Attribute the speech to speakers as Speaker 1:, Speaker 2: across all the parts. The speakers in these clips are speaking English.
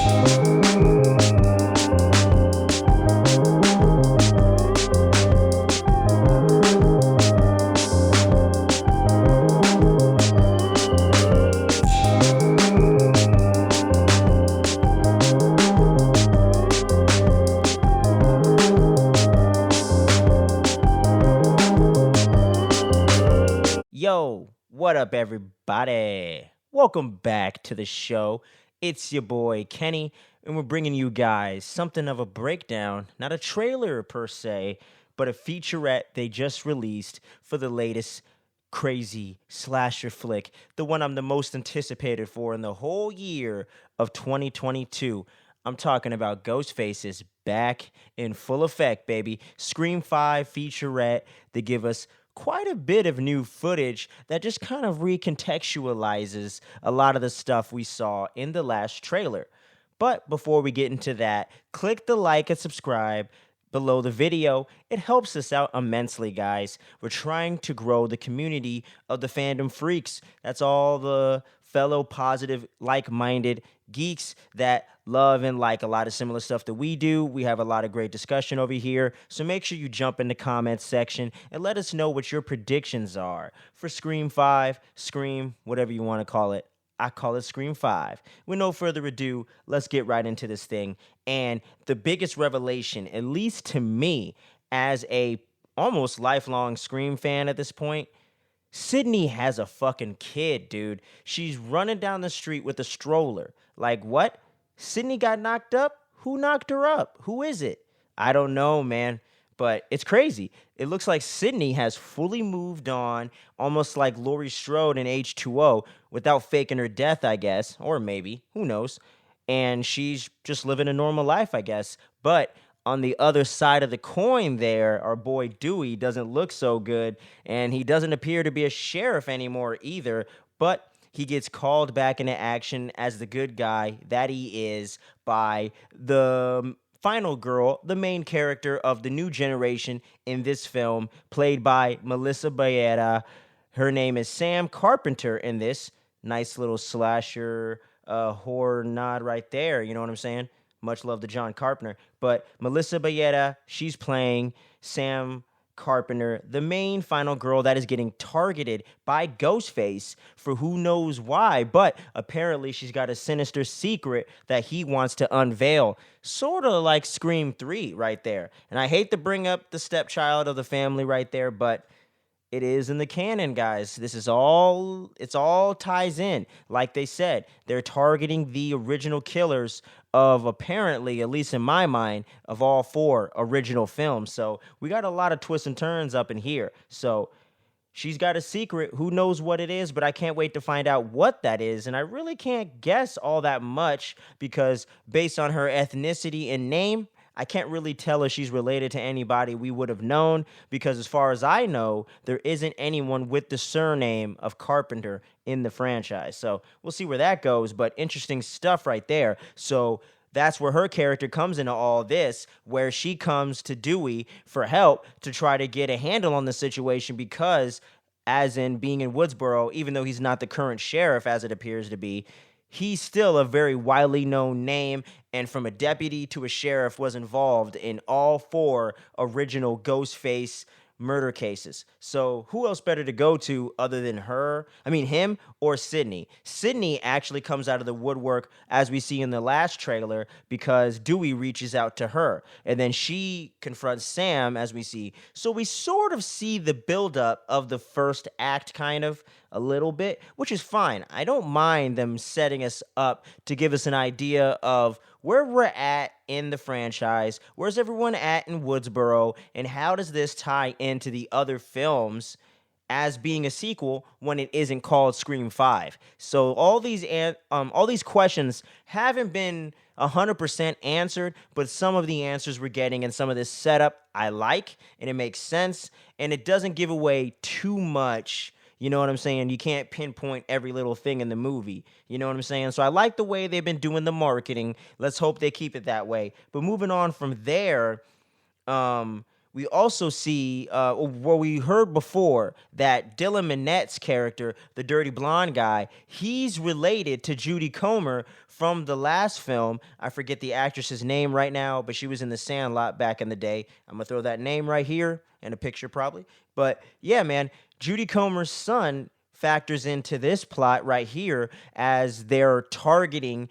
Speaker 1: Yo, what up, everybody? Welcome back to the show. It's your boy Kenny, and we're bringing you guys something of a breakdown, not a trailer per se, but a featurette they just released for the latest crazy slasher flick, the one I'm the most anticipated for in the whole year of 2022. I'm talking about Ghostface's back in full effect, baby. Scream 5 featurette. They give us quite a bit of new footage that just kind of recontextualizes a lot of the stuff we saw in the last trailer. But before we get into that, click the like and subscribe below the video. It helps us out immensely, guys. We're trying to grow the community of the fandom freaks. That's all the fellow positive, like-minded geeks that love and like a lot of similar stuff that we do. We have a lot of great discussion over here. So make sure you jump in the comments section and let us know what your predictions are for Scream 5, Scream, whatever you want to call it. I call it Scream 5. With no further ado, let's get right into this thing. And the biggest revelation, at least to me, as a almost lifelong Scream fan at this point, Sydney has a fucking kid, dude. She's running down the street with a stroller. Like, what? Sydney got knocked up? Who knocked her up? Who is it? I don't know, man. But it's crazy. It looks like Sydney has fully moved on, almost like Laurie Strode in H2O, without faking her death, I guess. Or maybe. Who knows? And she's just living a normal life, I guess. But on the other side of the coin there, our boy Dewey doesn't look so good, and he doesn't appear to be a sheriff anymore either, but he gets called back into action as the good guy that he is by the final girl, the main character of the new generation in this film, played by Melissa Bayetta. Her name is Sam Carpenter in this. Nice little slasher horror nod right there, you know what I'm saying? Much love to John Carpenter. But Melissa Bayetta, she's playing Sam Carpenter, the main final girl that is getting targeted by Ghostface for who knows why. But apparently she's got a sinister secret that he wants to unveil. Sort of like Scream 3 right there. And I hate to bring up the stepchild of the family right there, but it is in the canon, guys. It's all ties in. Like they said, they're targeting the original killers of apparently, at least in my mind, of all 4 original films. So we got a lot of twists and turns up in here. So she's got a secret. Who knows what it is, but I can't wait to find out what that is. And I really can't guess all that much because based on her ethnicity and name, I can't really tell if she's related to anybody we would have known because as far as I know, there isn't anyone with the surname of Carpenter in the franchise. So we'll see where that goes, but interesting stuff right there. So that's where her character comes into all this, where she comes to Dewey for help to try to get a handle on the situation because, as in being in Woodsboro, even though he's not the current sheriff as it appears to be, he's still a very widely known name, and from a deputy to a sheriff was involved in all 4 original Ghostface murder cases. So who else better to go to other than him or Sydney? Sydney actually comes out of the woodwork as we see in the last trailer because Dewey reaches out to her and then she confronts Sam as we see. So we sort of see the buildup of the first act kind of a little bit, which is fine. I don't mind them setting us up to give us an idea of where we're at in the franchise, where's everyone at in Woodsboro, and how does this tie into the other films as being a sequel when it isn't called Scream 5. So all these questions haven't been 100% answered, but some of the answers we're getting and some of this setup I like, and it makes sense, and it doesn't give away too much. You know what I'm saying? You can't pinpoint every little thing in the movie. You know what I'm saying? So I like the way they've been doing the marketing. Let's hope they keep it that way. But moving on from there, We also see, what we heard before, that Dylan Minette's character, the dirty blonde guy, he's related to Judy Comer from the last film. I forget the actress's name right now, but she was in The Sandlot back in the day. I'm gonna throw that name right here in a picture probably. But yeah, man, Judy Comer's son factors into this plot right here as they're targeting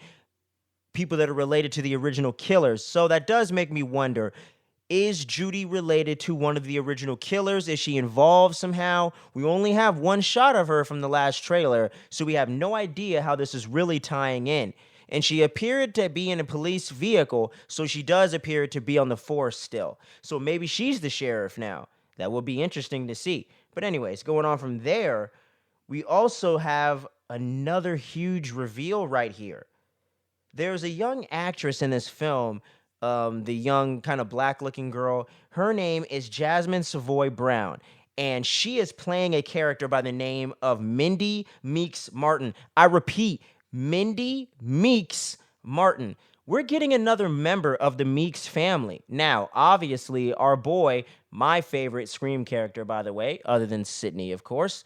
Speaker 1: people that are related to the original killers. So that does make me wonder, is Judy related to one of the original killers? Is she involved somehow? We only have one shot of her from the last trailer, so we have no idea how this is really tying in. And she appeared to be in a police vehicle, so she does appear to be on the force still. So maybe she's the sheriff now. That will be interesting to see. But anyways, going on from there, we also have another huge reveal right here. There's a young actress in this film, the young kind of black looking girl. Her name is Jasmine Savoy Brown, and she is playing a character by the name of Mindy Meeks Martin. I repeat, Mindy Meeks Martin. We're getting another member of the Meeks family. Now, obviously, our boy, my favorite Scream character, by the way, other than Sydney, of course,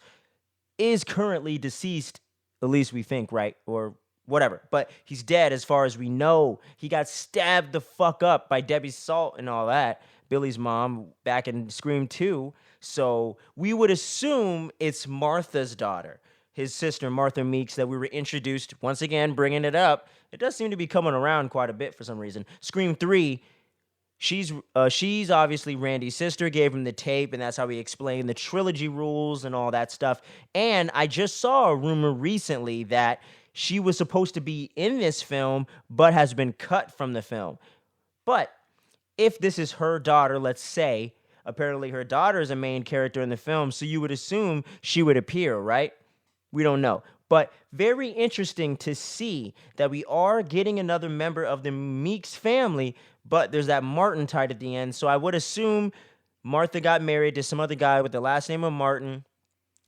Speaker 1: is currently deceased, at least we think, right? Or whatever. But he's dead as far as we know. He got stabbed the fuck up by Debbie Salt and all that, Billy's mom, back in Scream 2. So we would assume it's Martha's daughter, his sister, Martha Meeks, that we were introduced, once again, bringing it up. It does seem to be coming around quite a bit for some reason. Scream 3, she's obviously Randy's sister, gave him the tape, and that's how he explained the trilogy rules and all that stuff. And I just saw a rumor recently that she was supposed to be in this film, but has been cut from the film. But if this is her daughter, let's say, apparently her daughter is a main character in the film, so you would assume she would appear, right? We don't know. But very interesting to see that we are getting another member of the Meeks family, but there's that Martin tied at the end. So I would assume Martha got married to some other guy with the last name of Martin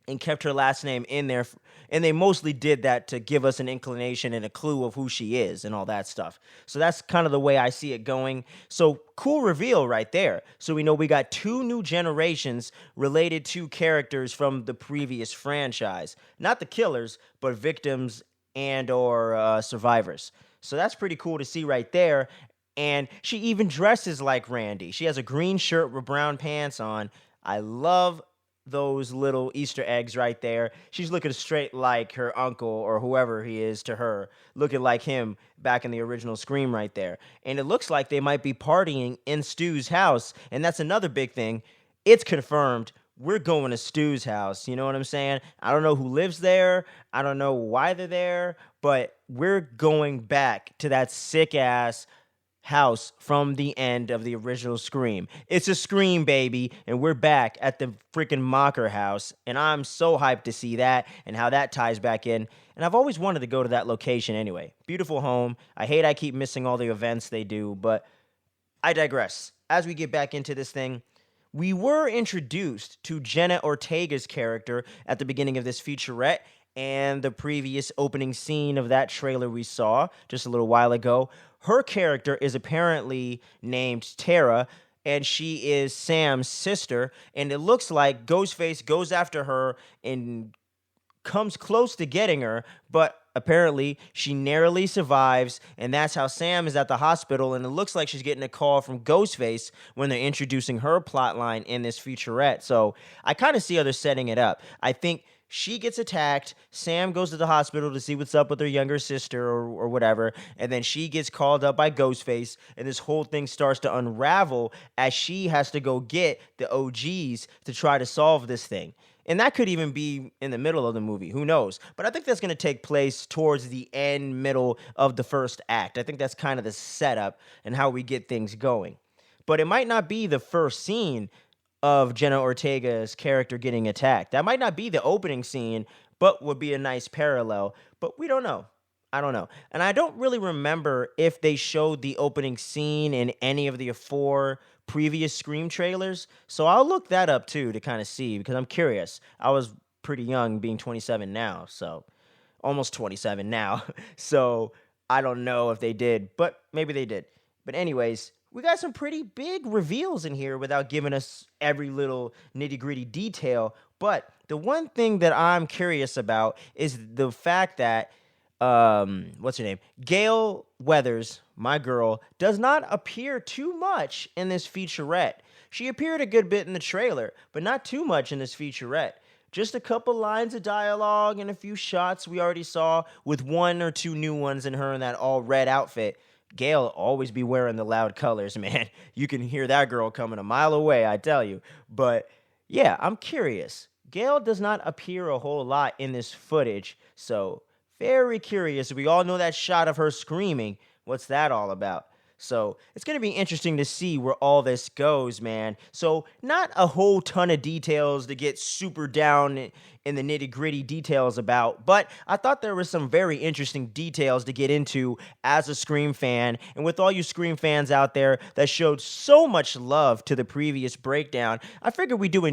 Speaker 1: and kept her last name in there. And they mostly did that to give us an inclination and a clue of who she is and all that stuff. So that's kind of the way I see it going. So cool reveal right there. So we know we got two new generations related to characters from the previous franchise. Not the killers, but victims and or survivors. So that's pretty cool to see right there. And she even dresses like Randy. She has a green shirt with brown pants on. I love those little Easter eggs right there. She's looking straight like her uncle or whoever he is to her, looking like him back in the original Scream right there. And it looks like they might be partying in Stu's house. And that's another big thing. It's confirmed. We're going to Stu's house. You know what I'm saying? I don't know who lives there. I don't know why they're there, but we're going back to that sick ass house from the end of the original Scream. It's a Scream, baby, and we're back at the freaking Mocker house, and I'm so hyped to see that and how that ties back in. And I've always wanted to go to that location anyway. Beautiful home. I keep missing all the events they do, but I digress. As we get back into this thing, we were introduced to Jenna Ortega's character at the beginning of this featurette, and the previous opening scene of that trailer we saw just a little while ago. Her character is apparently named Tara, and she is Sam's sister, and it looks like Ghostface goes after her and comes close to getting her, but apparently she narrowly survives, and that's how Sam is at the hospital, and it looks like she's getting a call from Ghostface when they're introducing her plotline in this featurette. So I kind of see how they're setting it up. I think she gets attacked, Sam goes to the hospital to see what's up with her younger sister or whatever, and then she gets called up by Ghostface, and this whole thing starts to unravel as she has to go get the OGs to try to solve this thing. And that could even be in the middle of the movie. Who knows? But I think that's going to take place towards the end, middle of the first act. I think that's kind of the setup and how we get things going. But it might not be the first scene of Jenna Ortega's character getting attacked. That might not be the opening scene, but would be a nice parallel. But we don't know. I don't know. And I don't really remember if they showed the opening scene in any of the 4 previous Scream trailers. So I'll look that up too to kind of see, because I'm curious. I was pretty young, being 27 now, so almost 27 now. So I don't know if they did, but maybe they did. But anyways, we got some pretty big reveals in here without giving us every little nitty gritty detail. But the one thing that I'm curious about is the fact that, what's her name? Gail Weathers, my girl, does not appear too much in this featurette. She appeared a good bit in the trailer, but not too much in this featurette. Just a couple lines of dialogue and a few shots we already saw, with one or two new ones in her in that all red outfit. Gail always be wearing the loud colors, man. You can hear that girl coming a mile away, I tell you. But yeah, I'm curious. Gail does not appear a whole lot in this footage, so very curious. We all know that shot of her screaming. What's that all about? So it's going to be interesting to see where all this goes, man. So not a whole ton of details to get super down in the nitty gritty details about, but I thought there were some very interesting details to get into as a Scream fan. And with all you Scream fans out there that showed so much love to the previous breakdown, I figured we'd do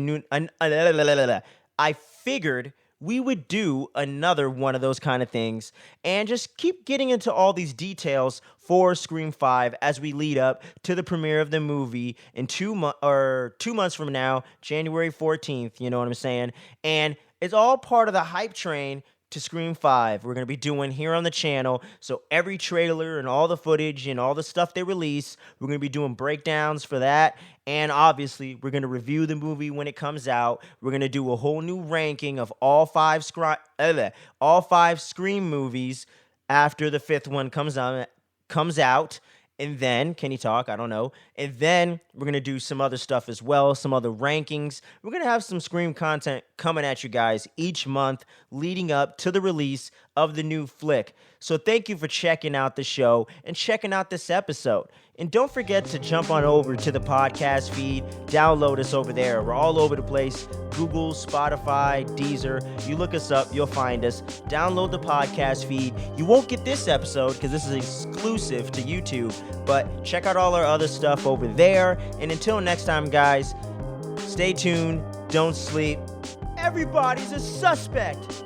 Speaker 1: I figured we would do another one of those kind of things and just keep getting into all these details for Scream 5 as we lead up to the premiere of the movie in 2 months from now, January 14th, you know what I'm saying? And it's all part of the hype train to Scream 5 we're going to be doing here on the channel. So every trailer and all the footage and all the stuff they release, we're going to be doing breakdowns for that. And obviously, we're going to review the movie when it comes out. We're going to do a whole new ranking of all five Scream movies after the fifth one comes out. And then, can you talk? I don't know. And then we're going to do some other stuff as well, some other rankings. We're going to have some Scream content coming at you guys each month leading up to the release of the new flick. So thank you for checking out the show and checking out this episode. And don't forget to jump on over to the podcast feed. Download us over there. We're all over the place. Google, Spotify, Deezer. You look us up, you'll find us. Download the podcast feed. You won't get this episode because this is exclusive to YouTube. But check out all our other stuff over there. And until next time, guys, stay tuned. Don't sleep. Everybody's a suspect.